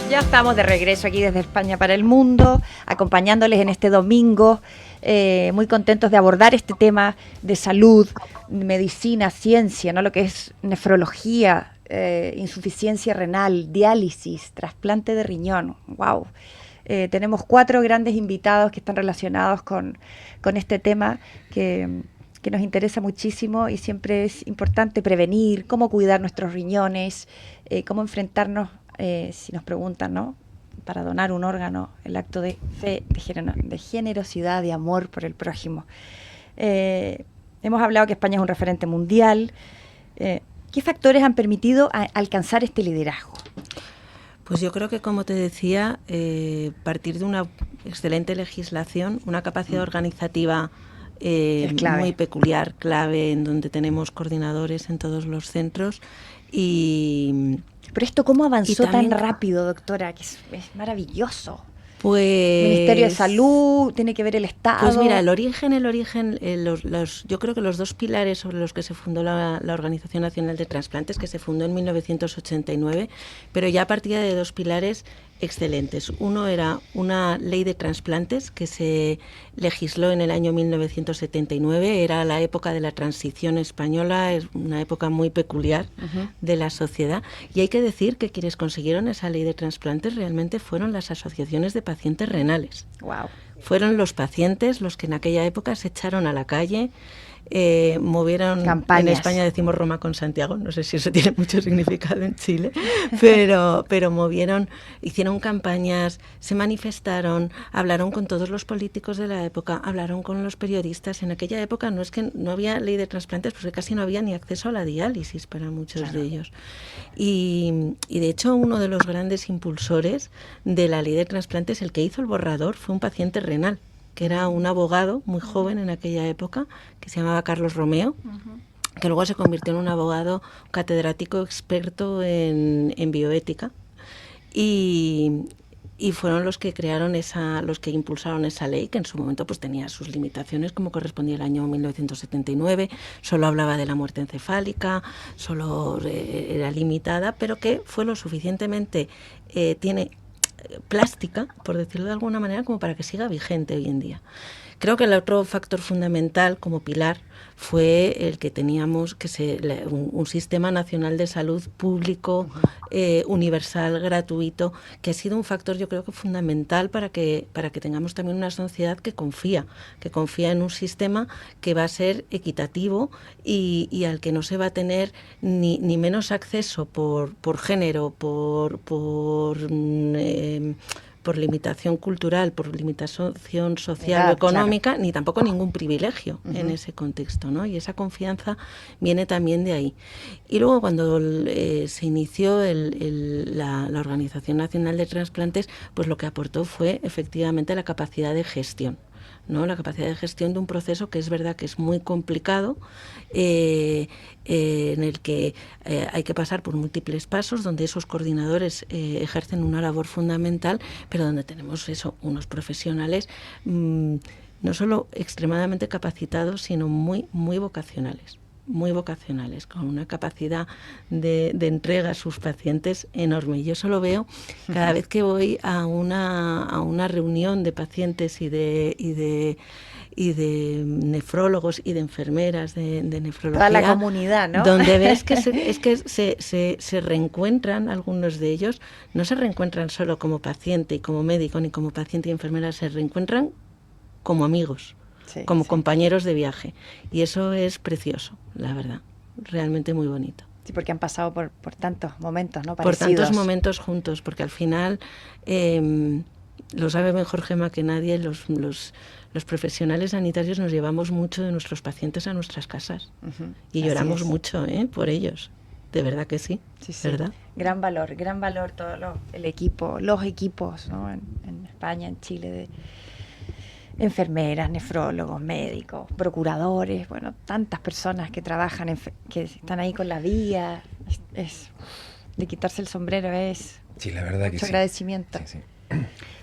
Ya estamos de regreso aquí desde España para el Mundo, acompañándoles en este domingo, muy contentos de abordar este tema de salud, medicina, ciencia, ¿no? Lo que es nefrología, insuficiencia renal, diálisis, trasplante de riñón. ¡Wow! Tenemos 4 grandes invitados que están relacionados con este tema que nos interesa muchísimo y siempre es importante prevenir, cómo cuidar nuestros riñones, cómo enfrentarnos, si nos preguntan, ¿no?, para donar un órgano, el acto de fe, de generosidad, de amor por el prójimo. Hemos hablado que España es un referente mundial. ¿Qué factores han permitido alcanzar este liderazgo? Pues yo creo que, como te decía, partir de una excelente legislación, una capacidad organizativa muy peculiar, clave, en donde tenemos coordinadores en todos los centros y... Pero esto, ¿cómo avanzó también, tan rápido, doctora? Que es maravilloso. Pues... Ministerio de Salud, tiene que ver el Estado. Pues mira, el origen, yo creo que los 2 pilares sobre los que se fundó la Organización Nacional de Trasplantes, que se fundó en 1989, pero ya partía de 2 pilares excelentes. Uno era una ley de trasplantes que se legisló en el año 1979, era la época de la transición española, es una época muy peculiar de la sociedad, y hay que decir que quienes consiguieron esa ley de trasplantes realmente fueron las asociaciones de pacientes renales. Wow. Fueron los pacientes los que en aquella época se echaron a la calle, movieron campañas. En España decimos Roma con Santiago, no sé si eso tiene mucho significado en Chile, pero hicieron campañas, se manifestaron, hablaron con todos los políticos de la época, hablaron con los periodistas. En aquella época no es que no había ley de trasplantes, porque casi no había ni acceso a la diálisis para muchos de ellos. Y de hecho uno de los grandes impulsores de la ley de trasplantes, el que hizo el borrador, fue un paciente renal, que era un abogado muy joven en aquella época, que se llamaba Carlos Romeo, que luego se convirtió en un abogado catedrático experto en bioética, y fueron los que los que impulsaron esa ley, que en su momento pues tenía sus limitaciones, como correspondía al año 1979, solo hablaba de la muerte encefálica, solo era limitada, pero que fue lo suficientemente, tiene plástica, por decirlo de alguna manera, como para que siga vigente hoy en día. Creo que el otro factor fundamental como pilar fue el que teníamos un sistema nacional de salud público, universal, gratuito, que ha sido un factor, yo creo que fundamental para que tengamos también una sociedad que confía en un sistema que va a ser equitativo y al que no se va a tener ni menos acceso por género, por limitación cultural, por limitación social o económica, claro, ni tampoco ningún privilegio en ese contexto, ¿no? Y esa confianza viene también de ahí. Y luego cuando se inició la Organización Nacional de Trasplantes, pues lo que aportó fue efectivamente la capacidad de gestión, ¿no? La capacidad de gestión de un proceso que es verdad que es muy complicado, en el que hay que pasar por múltiples pasos, donde esos coordinadores ejercen una labor fundamental, pero donde tenemos unos profesionales no solo extremadamente capacitados, sino muy, muy vocacionales, con una capacidad de entrega a sus pacientes enorme. Yo eso lo veo cada vez que voy a una reunión de pacientes y de nefrólogos y de enfermeras de nefrología. Toda la comunidad, ¿no? Donde ves que se reencuentran, algunos de ellos, no se reencuentran solo como paciente y como médico, ni como paciente y enfermera, se reencuentran como amigos. Sí, como compañeros de viaje. Y eso es precioso, la verdad. Realmente muy bonito. Sí, porque han pasado por tantos momentos, ¿no? Parecidos. Por tantos momentos juntos, porque al final, lo sabe mejor Gemma que nadie, los profesionales sanitarios nos llevamos mucho de nuestros pacientes a nuestras casas. Y lloramos mucho por ellos. De verdad que sí, ¿verdad? Gran valor todo el equipo, los equipos, ¿no? En España, en Chile, de enfermeras, nefrólogos, médicos, procuradores, bueno, tantas personas que trabajan, que están ahí con la vía, es de quitarse el sombrero, es sí, la verdad mucho que agradecimiento. Sí.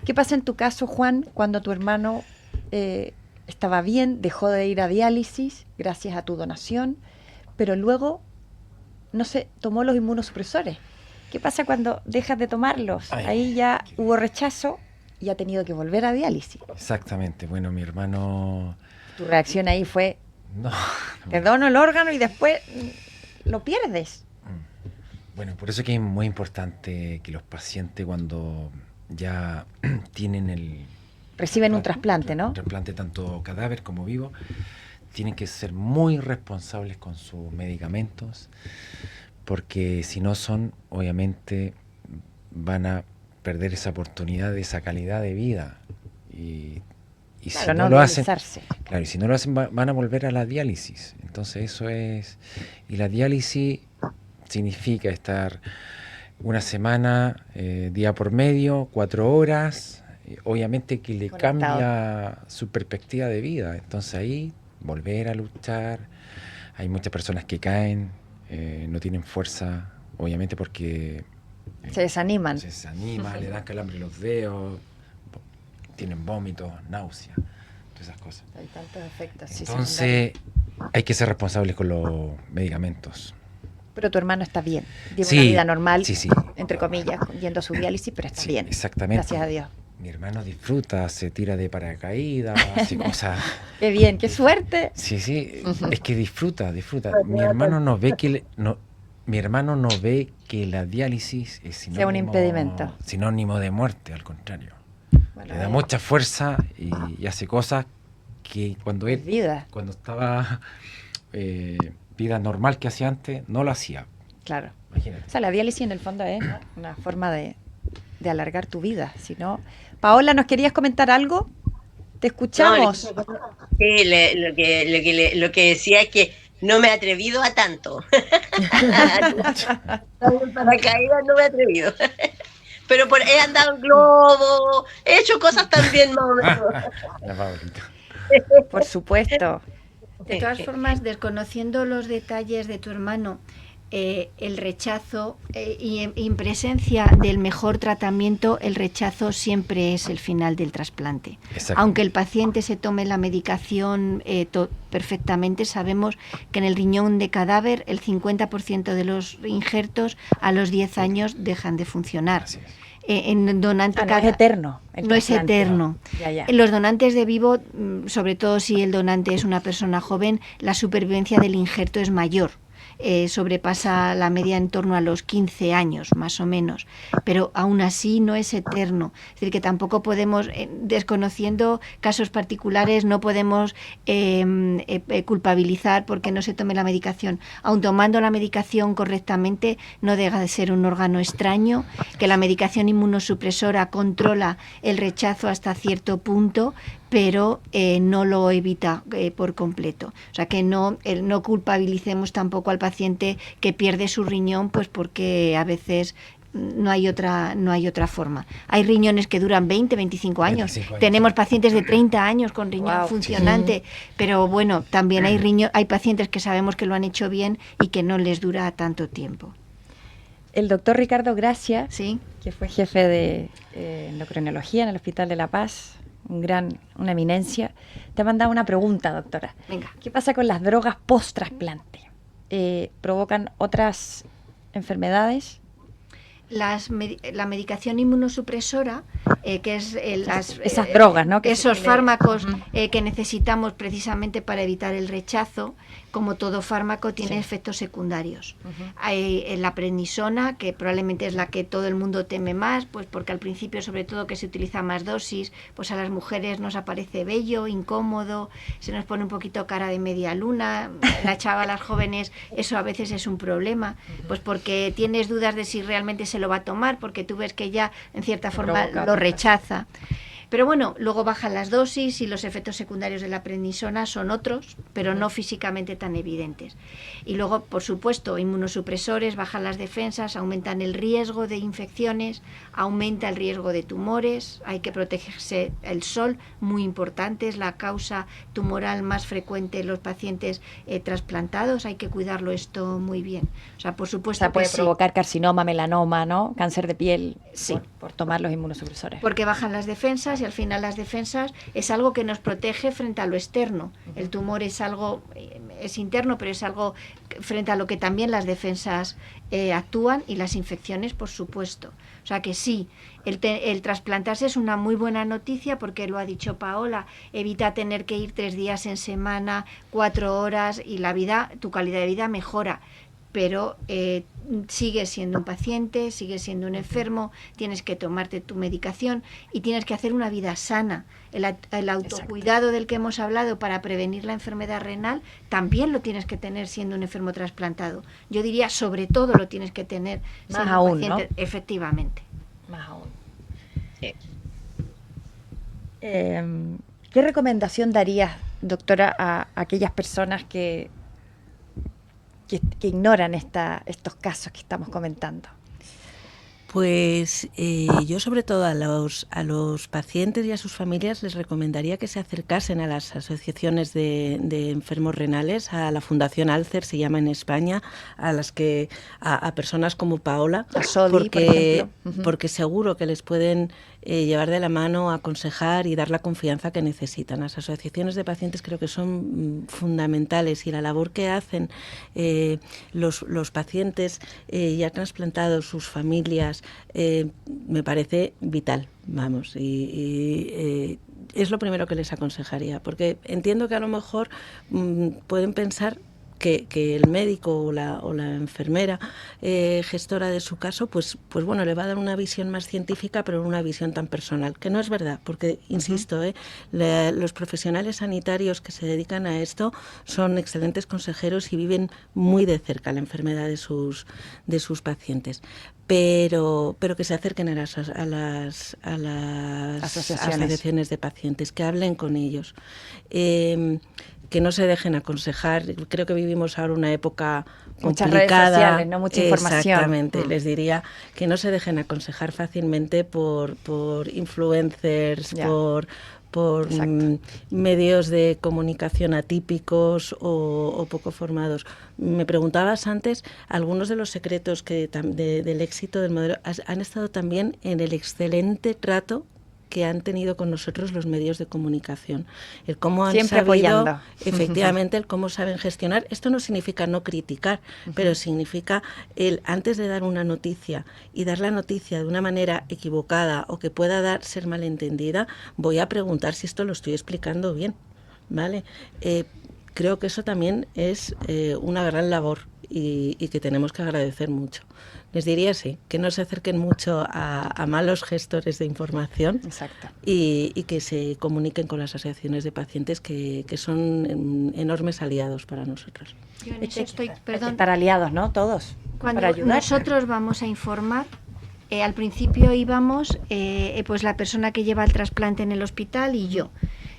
¿Qué pasa en tu caso, Juan, cuando tu hermano estaba bien, dejó de ir a diálisis gracias a tu donación, pero luego, no sé, tomó los inmunosupresores? ¿Qué pasa cuando dejas de tomarlos? Ahí ya hubo rechazo y ha tenido que volver a diálisis. Exactamente. Bueno, mi hermano... Tu reacción ahí fue... No. Te dono el órgano y después lo pierdes. Bueno, por eso que es muy importante que los pacientes cuando ya tienen reciben un trasplante, ¿no? Un trasplante tanto cadáver como vivo, tienen que ser muy responsables con sus medicamentos, porque si no son, obviamente, van a perder esa oportunidad, de esa calidad de vida. Y claro, si no lo hacen, claro, y si no lo hacen van a volver a la diálisis. Entonces eso es, y la diálisis significa estar una semana, día por medio, 4 horas, obviamente que le cambia su perspectiva de vida. Entonces ahí volver a luchar. Hay muchas personas que caen, no tienen fuerza, obviamente porque se desaniman. Le dan calambre en los dedos, tienen vómitos, náuseas, todas esas cosas. Hay tantos efectos. Entonces, hay que ser responsables con los medicamentos. Pero tu hermano está bien, lleva una vida normal, sí. entre comillas, yendo a su diálisis, pero está bien. Exactamente. Gracias a Dios. Mi hermano disfruta, se tira de paracaídas, hace cosas. Qué bien, qué suerte. Sí, es que disfruta. Mi hermano no ve que la diálisis es sea un impedimento, sinónimo de muerte, al contrario. Bueno, le da mucha fuerza y hace cosas que cuando estaba vida normal que hacía antes, no lo hacía. Claro. Imagínate. O sea, la diálisis en el fondo es una forma de alargar tu vida. Si no, Paola, ¿nos querías comentar algo? Te escuchamos. No, sí, lo que decía es que no me he atrevido a tanto. Para caídas no me he atrevido. Pero he andado en globo, he hecho cosas también más o menos. La favorita. Por supuesto. De todas formas, desconociendo los detalles de tu hermano, el rechazo y en presencia del mejor tratamiento, el rechazo siempre es el final del trasplante. Aunque el paciente se tome la medicación perfectamente, sabemos que en el riñón de cadáver el 50% de los injertos a los 10 años dejan de funcionar. En donante no es eterno. No es eterno. Ya. En los donantes de vivo, sobre todo si el donante es una persona joven, la supervivencia del injerto es mayor. Sobrepasa la media en torno a los 15 años, más o menos. Pero aún así no es eterno. Es decir, que tampoco podemos, desconociendo casos particulares, no podemos culpabilizar porque no se tome la medicación. Aun tomando la medicación correctamente, no deja de ser un órgano extraño, que la medicación inmunosupresora controla el rechazo hasta cierto punto, pero no lo evita por completo. O sea, que no culpabilicemos tampoco al paciente que pierde su riñón, pues porque a veces no hay otra forma. Hay riñones que duran 20, 25 años. Tenemos pacientes de 30 años con riñón funcionante, pero bueno, también hay pacientes que sabemos que lo han hecho bien y que no les dura tanto tiempo. El doctor Ricardo Gracia, ¿sí?, que fue jefe de endocrinología en el Hospital de La Paz, una eminencia, te ha mandado una pregunta, doctora. Venga. ¿Qué pasa con las drogas post-trasplante? ¿Provocan otras enfermedades? La medicación inmunosupresora, que es esas drogas, ¿no? Esos fármacos que necesitamos precisamente para evitar el rechazo, como todo fármaco, tiene efectos secundarios. Hay la prednisona, que probablemente es la que todo el mundo teme más, pues porque al principio, sobre todo, que se utiliza más dosis, pues a las mujeres nos aparece bello, incómodo, se nos pone un poquito cara de media luna, las chavalas jóvenes, eso a veces es un problema, pues porque tienes dudas de si realmente se lo va a tomar, porque tú ves que ya en cierta forma lo rechaza. Pero bueno, luego bajan las dosis y los efectos secundarios de la prednisona son otros, pero no físicamente tan evidentes. Y luego, por supuesto, inmunosupresores, bajan las defensas, aumentan el riesgo de infecciones, aumenta el riesgo de tumores, hay que protegerse el sol, muy importante, es la causa tumoral más frecuente en los pacientes trasplantados, hay que cuidarlo esto muy bien. O sea, por supuesto, puede provocar carcinoma, melanoma, ¿no? Cáncer de piel, sí, por tomar los inmunosupresores. Porque bajan las defensas y al final las defensas es algo que nos protege frente a lo externo. El tumor es algo, es interno, pero es algo frente a lo que también las defensas actúan, y las infecciones, por supuesto. O sea que sí, el trasplantarse es una muy buena noticia porque, lo ha dicho Paola, evita tener que ir 3 días en semana, 4 horas, y tu calidad de vida mejora. Pero sigues siendo un paciente, sigues siendo un enfermo, tienes que tomarte tu medicación y tienes que hacer una vida sana. El autocuidado del que hemos hablado para prevenir la enfermedad renal también lo tienes que tener siendo un enfermo trasplantado. Yo diría, sobre todo lo tienes que tener siendo más aún, un paciente, ¿no? Efectivamente. Más aún. ¿Qué recomendación darías, doctora, a aquellas personas que ignoran estos casos que estamos comentando? Pues yo, sobre todo a los pacientes y a sus familias, les recomendaría que se acercasen a las asociaciones de enfermos renales, a la Fundación Alcer, se llama en España, a personas como Paola, a Sodi, por ejemplo. Porque seguro que les pueden llevar de la mano, aconsejar y dar la confianza que necesitan. Las asociaciones de pacientes creo que son fundamentales, y la labor que hacen los pacientes ya trasplantados, sus familias, me parece vital, vamos, y es lo primero que les aconsejaría, porque entiendo que a lo mejor pueden pensar que el médico o la enfermera gestora de su caso, pues bueno, le va a dar una visión más científica, pero una visión tan personal, que no es verdad, porque, insisto, los profesionales sanitarios que se dedican a esto son excelentes consejeros y viven muy de cerca la enfermedad de sus pacientes. Pero que se acerquen a las asociaciones de pacientes, que hablen con ellos, que no se dejen aconsejar. Creo que vivimos ahora una época complicada. Muchas redes sociales, ¿no? Mucha información. Exactamente. Les diría que no se dejen aconsejar fácilmente por influencers, por Exacto. medios de comunicación atípicos o poco formados. Me preguntabas antes, algunos de los secretos del éxito del modelo han estado también en el excelente trato que han tenido con nosotros los medios de comunicación. El cómo han Siempre sabido, apoyando. efectivamente, el cómo saben gestionar. Esto no significa no criticar, pero significa el antes de dar una noticia y dar la noticia de una manera equivocada o que pueda ser malentendida, voy a preguntar si esto lo estoy explicando bien, ¿vale? Creo que eso también es una gran labor y que tenemos que agradecer mucho. Les diría sí, que no se acerquen mucho a malos gestores de información. Exacto. Y que se comuniquen con las asociaciones de pacientes que son enormes aliados para nosotros. Yo en eso estoy, Hay que perdón, estar aliados, ¿no? Todos. cuando para ayudar. nosotros vamos a informar, al principio íbamos pues la persona que lleva el trasplante en el hospital y yo.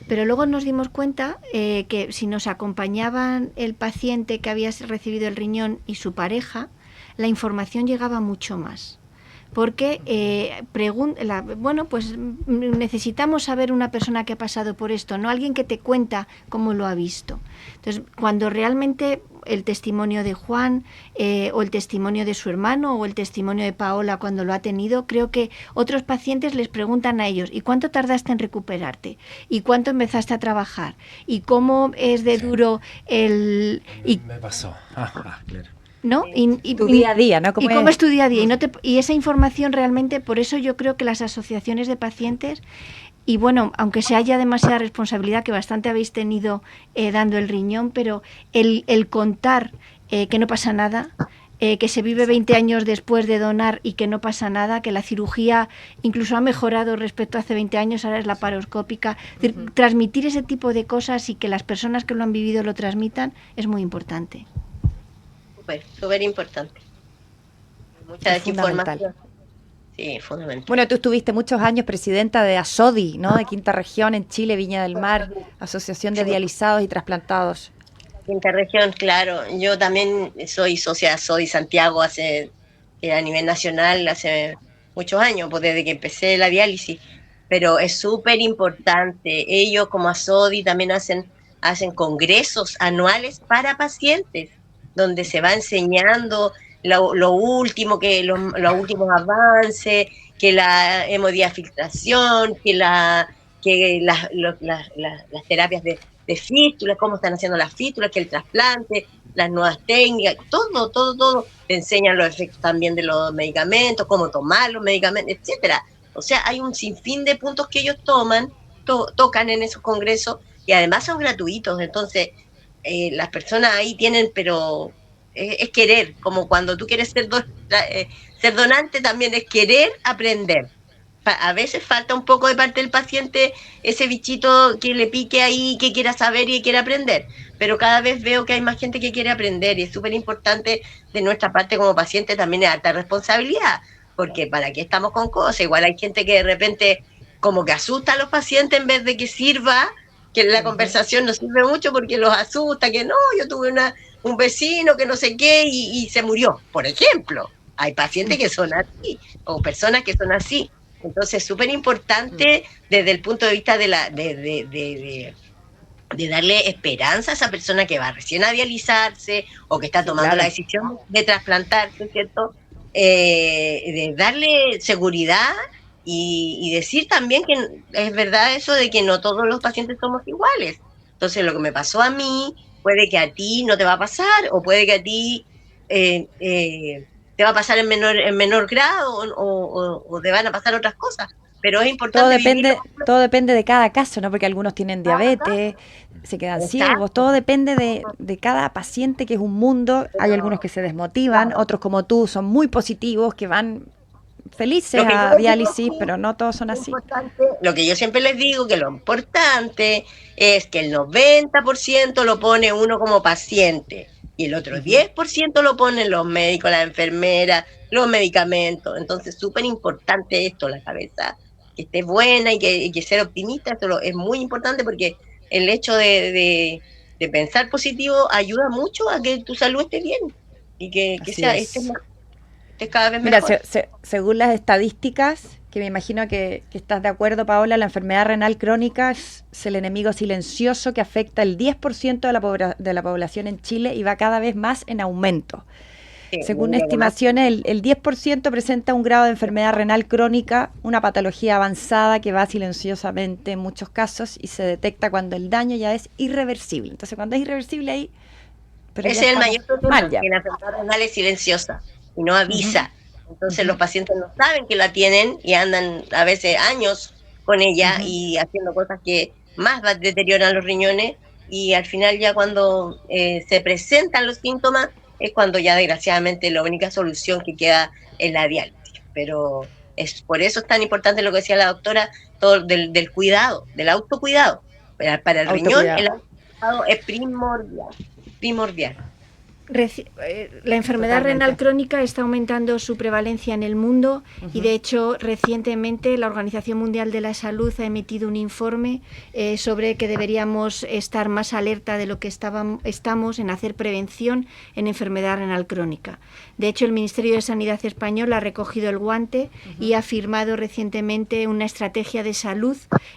Pero luego nos dimos cuenta que si nos acompañaban el paciente que había recibido el riñón y su pareja, la información llegaba mucho más. Porque pues necesitamos saber una persona que ha pasado por esto, no alguien que te cuenta cómo lo ha visto. Entonces, cuando realmente el testimonio de Juan o el testimonio de su hermano o el testimonio de Paola cuando lo ha tenido, creo que otros pacientes les preguntan a ellos: ¿y cuánto tardaste en recuperarte? ¿Y cuánto empezaste a trabajar? ¿Y cómo es de duro el...? Me pasó. Claro. ¿No? Tu día a día, ¿no? ¿Y cómo es tu día a día? Y esa información realmente, por eso yo creo que las asociaciones de pacientes, y bueno, aunque se haya demasiada responsabilidad, que bastante habéis tenido dando el riñón, pero el contar que no pasa nada, que se vive 20 años después de donar y que no pasa nada, que la cirugía incluso ha mejorado respecto a hace 20 años, ahora es laparoscópica. Es decir, transmitir ese tipo de cosas y que las personas que lo han vivido lo transmitan es muy importante. Súper importante. Mucha Es fundamental. desinformación. Sí, fundamental. Bueno, tú estuviste muchos años presidenta de ASODI, ¿no? De Quinta Región en Chile, Viña del Mar, Asociación de Dializados y Trasplantados. Quinta Región, claro. Yo también soy socia de ASODI Santiago a nivel nacional hace muchos años, pues desde que empecé la diálisis. Pero es súper importante. Ellos como ASODI también hacen congresos anuales para pacientes, donde se va enseñando lo último, los últimos avances, que la hemodiafiltración, que las terapias de fístulas, cómo están haciendo las fístulas, que el trasplante, las nuevas técnicas, todo. Te enseñan los efectos también de los medicamentos, cómo tomar los medicamentos, etcétera. O sea, hay un sinfín de puntos que ellos tocan en esos congresos y además son gratuitos. Entonces, las personas ahí tienen, pero es querer, como cuando tú quieres ser donante, también es querer aprender. A veces falta un poco de parte del paciente ese bichito que le pique ahí, que quiera saber y que quiera aprender, pero cada vez veo que hay más gente que quiere aprender y es súper importante de nuestra parte como paciente también es alta responsabilidad, porque para qué estamos con cosas, igual hay gente que de repente como que asusta a los pacientes en vez de que sirva, que la conversación no sirve mucho porque los asusta, que no, yo tuve un vecino que no sé qué y se murió, por ejemplo. Hay pacientes que son así, o personas que son así. Entonces es súper importante desde el punto de vista de darle esperanza a esa persona que va recién a dializarse o que está tomando la decisión de trasplantarse, ¿cierto? De darle seguridad y decir también que es verdad eso de que no todos los pacientes somos iguales. Entonces lo que me pasó a mí puede que a ti no te va a pasar o puede que a ti te va a pasar en menor grado o te van a pasar otras cosas. Pero es importante Todo depende de cada caso, ¿no? Porque algunos tienen diabetes, se quedan ciegos, todo depende de cada paciente, que es un mundo. Hay algunos que se desmotivan, otros como tú son muy positivos, que van felices a diálisis, pero no todos son así. Lo que yo siempre les digo, que lo importante es que el 90% lo pone uno como paciente y el otro 10% lo ponen los médicos, las enfermeras, los medicamentos. Entonces, súper importante esto, la cabeza, que esté buena y que ser optimista, esto es muy importante porque el hecho de pensar positivo ayuda mucho a que tu salud esté bien y que estés mejor. esté cada vez Mira, mejor. según las estadísticas, que me imagino que estás de acuerdo, Paola, la enfermedad renal crónica es el enemigo silencioso que afecta el 10% de la población en Chile y va cada vez más en aumento. Sí, Según yo creo que más. estimaciones, el 10% presenta un grado de enfermedad renal crónica, una patología avanzada que va silenciosamente en muchos casos y se detecta cuando el daño ya es irreversible. Entonces, cuando es irreversible ahí, pero Ese ya es el estamos mayor problema, mal ya. que la enfermedad renal es silenciosa y no avisa. Entonces Ujú. los pacientes no saben que la tienen y andan a veces años con ella Ujú. y haciendo cosas que más deterioran los riñones, y al final ya cuando se presentan los síntomas es cuando ya desgraciadamente la única solución que queda es la diálisis. Pero por eso es tan importante lo que decía la doctora, todo del cuidado, del autocuidado. Para el riñón el Autocuidado. autocuidado es primordial. La enfermedad Totalmente. renal crónica está aumentando su prevalencia en el mundo y de hecho recientemente la Organización Mundial de la Salud ha emitido un informe sobre que deberíamos estar más alerta de lo que estamos en hacer prevención en enfermedad renal crónica. De hecho, el Ministerio de Sanidad español ha recogido el guante y ha firmado recientemente una estrategia de salud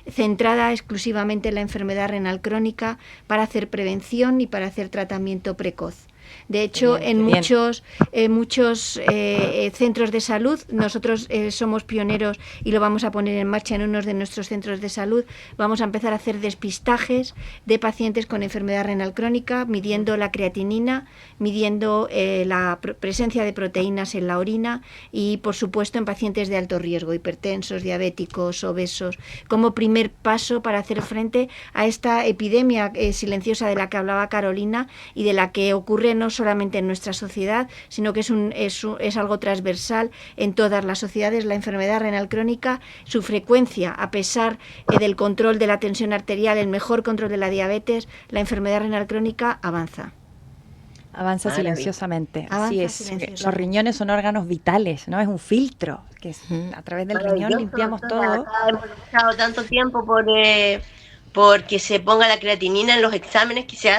centrada exclusivamente en la enfermedad renal crónica para hacer prevención y para hacer tratamiento precoz. De hecho, Qué bien. en muchos centros de salud, nosotros somos pioneros y lo vamos a poner en marcha en uno de nuestros centros de salud. Vamos a empezar a hacer despistajes de pacientes con enfermedad renal crónica, midiendo la creatinina, midiendo la presencia de proteínas en la orina y, por supuesto, en pacientes de alto riesgo, hipertensos, diabéticos, obesos, como primer paso para hacer frente a esta epidemia silenciosa de la que hablaba Carolina y de la que ocurre no solamente en nuestra sociedad, sino que es algo transversal en todas las sociedades. La enfermedad renal crónica, su frecuencia, a pesar del control de la tensión arterial, el mejor control de la diabetes, la enfermedad renal crónica avanza. Avanza Maravilla. silenciosamente. Avanza Así es. silenciosamente. Los riñones son órganos vitales, ¿no? Es un filtro, que a través del riñón Maravilloso, limpiamos doctora. todo. Acá hemos luchado tanto tiempo porque se ponga la creatinina en los exámenes que se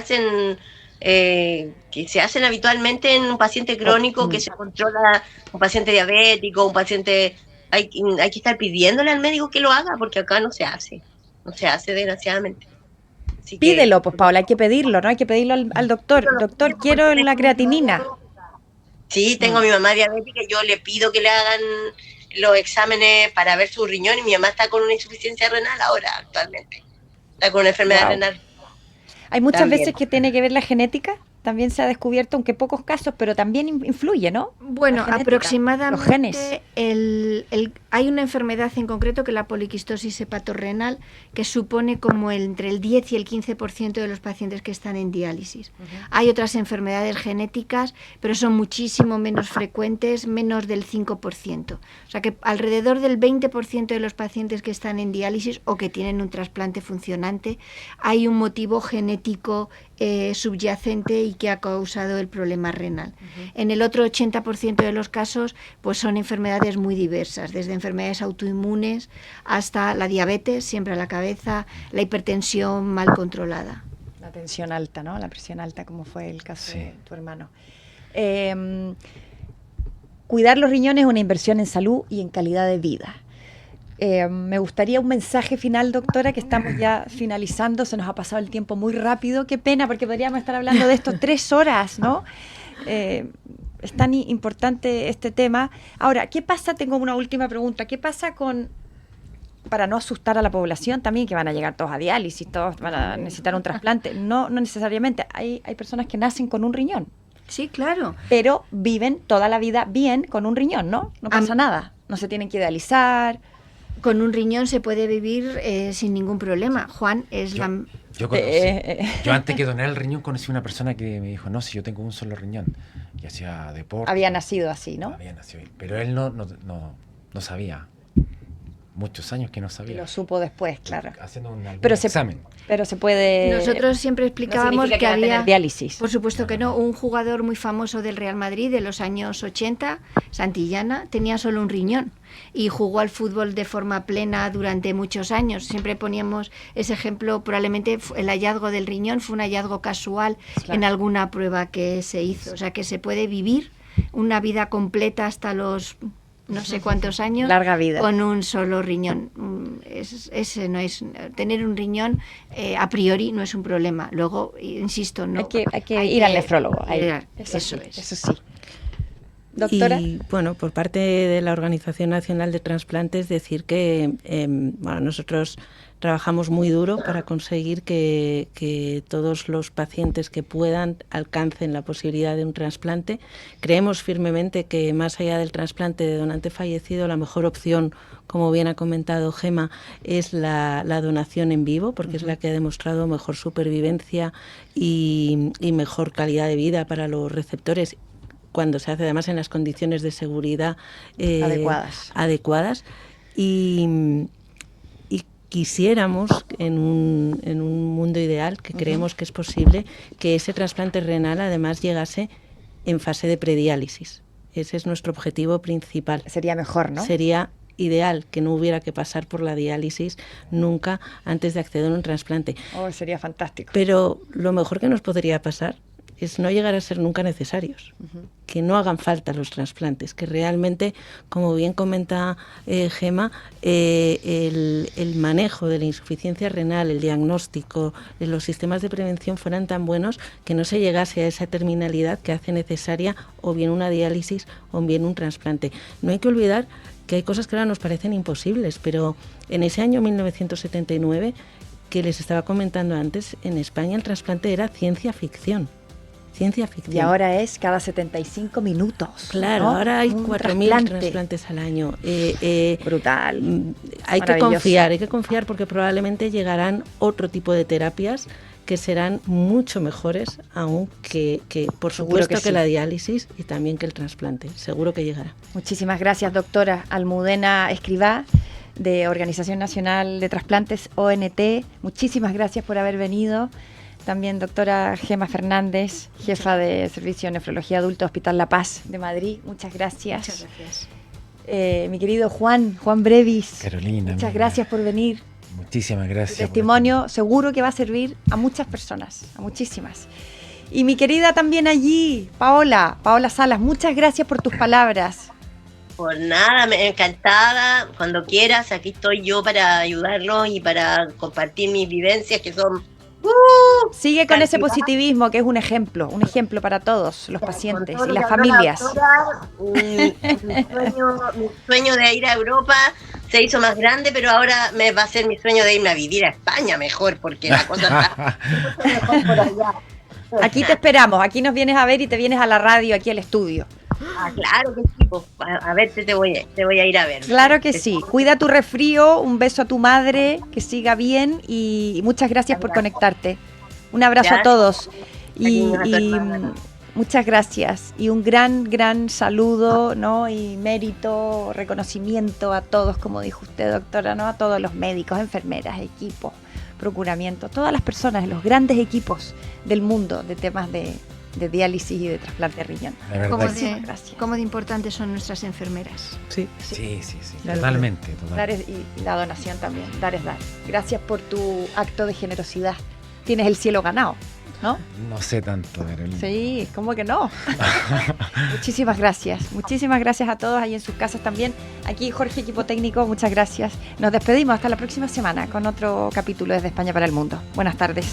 hacen habitualmente en un paciente crónico, que se controla, un paciente diabético, un paciente. Hay que estar pidiéndole al médico que lo haga, porque acá no se hace desgraciadamente. Así que Pídelo, pues Paola, hay que pedirlo, ¿no? Hay que pedirlo al doctor. Doctor, quiero la creatinina. Sí, tengo a mi mamá diabética y yo le pido que le hagan los exámenes para ver su riñón, y mi mamá está con una insuficiencia renal ahora actualmente. Está con una enfermedad Wow. renal. Hay muchas También. veces que tiene que ver la genética. También se ha descubierto, aunque pocos casos, pero también influye, ¿no? Bueno, La genética, aproximadamente los genes. hay una enfermedad en concreto, que es la poliquistosis hepatorenal, que supone como entre el 10 y el 15% de los pacientes que están en diálisis. Hay otras enfermedades genéticas, pero son muchísimo menos frecuentes, menos del 5%. O sea que alrededor del 20% de los pacientes que están en diálisis o que tienen un trasplante funcionante, hay un motivo genético subyacente y que ha causado el problema renal. En el otro 80% de los casos, pues son enfermedades muy diversas, desde enfermedades autoinmunes hasta la diabetes, siempre a la cabeza, la hipertensión mal controlada. La tensión alta, ¿no? La presión alta, como fue el caso Sí. de tu hermano. Cuidar los riñones es una inversión en salud y en calidad de vida. Me gustaría un mensaje final, doctora, que estamos ya finalizando, se nos ha pasado el tiempo muy rápido, qué pena, porque podríamos estar hablando de esto 3 horas, ¿no? Es tan importante este tema. Ahora, ¿qué pasa? Tengo una última pregunta, ¿qué pasa para no asustar a la población también, que van a llegar todos a diálisis, todos van a necesitar un trasplante? No necesariamente, hay personas que nacen con un riñón, Sí, claro. pero viven toda la vida bien con un riñón, ¿no? No pasa nada, no se tienen que dializar. Con un riñón se puede vivir sin ningún problema. Juan es Yo la... conocí, yo antes que donar el riñón conocí una persona que me dijo, no, si yo tengo un solo riñón, y hacía deporte. Había nacido así, ¿no? Había nacido, pero él no sabía. Muchos años que no Y sabía. lo supo después, claro. Haciendo algún Pero examen. Pero se puede... Nosotros siempre no explicábamos significa que va a tener había... diálisis. Por supuesto que no. Un jugador muy famoso del Real Madrid de los años 80, Santillana, tenía solo un riñón y jugó al fútbol de forma plena durante muchos años. Siempre poníamos ese ejemplo, probablemente el hallazgo del riñón fue un hallazgo casual Claro. en alguna prueba que se hizo. O sea que se puede vivir una vida completa hasta los no sé cuántos años, Larga vida. con un solo riñón. Ese no es, tener un riñón a priori no es un problema. Luego, insisto, no Hay que ir al nefrólogo. Eso sí, es. Eso sí. Doctora. Y bueno, por parte de la Organización Nacional de Trasplantes, decir que nosotros trabajamos muy duro para conseguir que todos los pacientes que puedan alcancen la posibilidad de un trasplante. Creemos firmemente que más allá del trasplante de donante fallecido, la mejor opción, como bien ha comentado Gema, es la donación en vivo, porque es la que ha demostrado mejor supervivencia y mejor calidad de vida para los receptores, cuando se hace además en las condiciones de seguridad adecuadas. Y quisiéramos, en un mundo ideal, que creemos que es posible, que ese trasplante renal además llegase en fase de prediálisis. Ese es nuestro objetivo principal. Sería mejor, ¿no? Sería ideal que no hubiera que pasar por la diálisis nunca antes de acceder a un trasplante. Sería fantástico. Pero lo mejor que nos podría pasar es no llegar a ser nunca necesarios, que no hagan falta los trasplantes, que realmente, como bien comenta Gema, el manejo de la insuficiencia renal, el diagnóstico, los sistemas de prevención fueran tan buenos que no se llegase a esa terminalidad que hace necesaria o bien una diálisis o bien un trasplante. No hay que olvidar que hay cosas que ahora nos parecen imposibles, pero en ese año 1979, que les estaba comentando antes, en España el trasplante era ciencia ficción. Y ahora es cada 75 minutos. Claro, ¿no? Ahora hay 4.000 trasplantes al año. Brutal. Hay que confiar porque probablemente llegarán otro tipo de terapias que serán mucho mejores aún que por supuesto que la diálisis y también que el trasplante. Seguro que llegará. Muchísimas gracias, doctora Almudena Escrivá, de Organización Nacional de Trasplantes, ONT. Muchísimas gracias por haber venido. También doctora Gema Fernández, jefa de Servicio de Nefrología Adulta, Hospital La Paz de Madrid. Muchas gracias. Muchas gracias. Mi querido Juan Brevis. Carolina. Muchas gracias por venir. Muchísimas gracias. Tu testimonio seguro que va a servir a muchas personas, a muchísimas. Y mi querida también allí, Paola Salas, muchas gracias por tus palabras. Por nada, encantada. Cuando quieras, aquí estoy yo para ayudarlos y para compartir mis vivencias que son... Sigue con ese positivismo que es un ejemplo para todos los pacientes y las familias. Mi sueño de ir a Europa se hizo más grande, pero ahora va a ser mi sueño de irme a vivir a España mejor, porque la cosa está mejor por allá. Aquí te esperamos, aquí nos vienes a ver y te vienes a la radio, aquí al estudio. Claro que sí, pues, a verte te voy a ir a ver. Claro que sí. Cuida tu resfrío, un beso a tu madre, que siga bien y muchas gracias por conectarte. Un abrazo a todos y muchas gracias y un gran saludo, ¿no? Y mérito, reconocimiento a todos, como dijo usted, doctora, ¿no? A todos los médicos, enfermeras, equipos, procuramiento, todas las personas, los grandes equipos del mundo de temas de diálisis y de trasplante de riñón. ¿Cómo de importantes son nuestras enfermeras? Sí. Totalmente. Y la donación también, dar es dar. Gracias por tu acto de generosidad. Tienes el cielo ganado, ¿no? No sé tanto, Carolina. Sí, ¿cómo que no? Muchísimas gracias a todos ahí en sus casas también. Aquí Jorge, equipo técnico, muchas gracias. Nos despedimos hasta la próxima semana con otro capítulo desde España para el Mundo. Buenas tardes.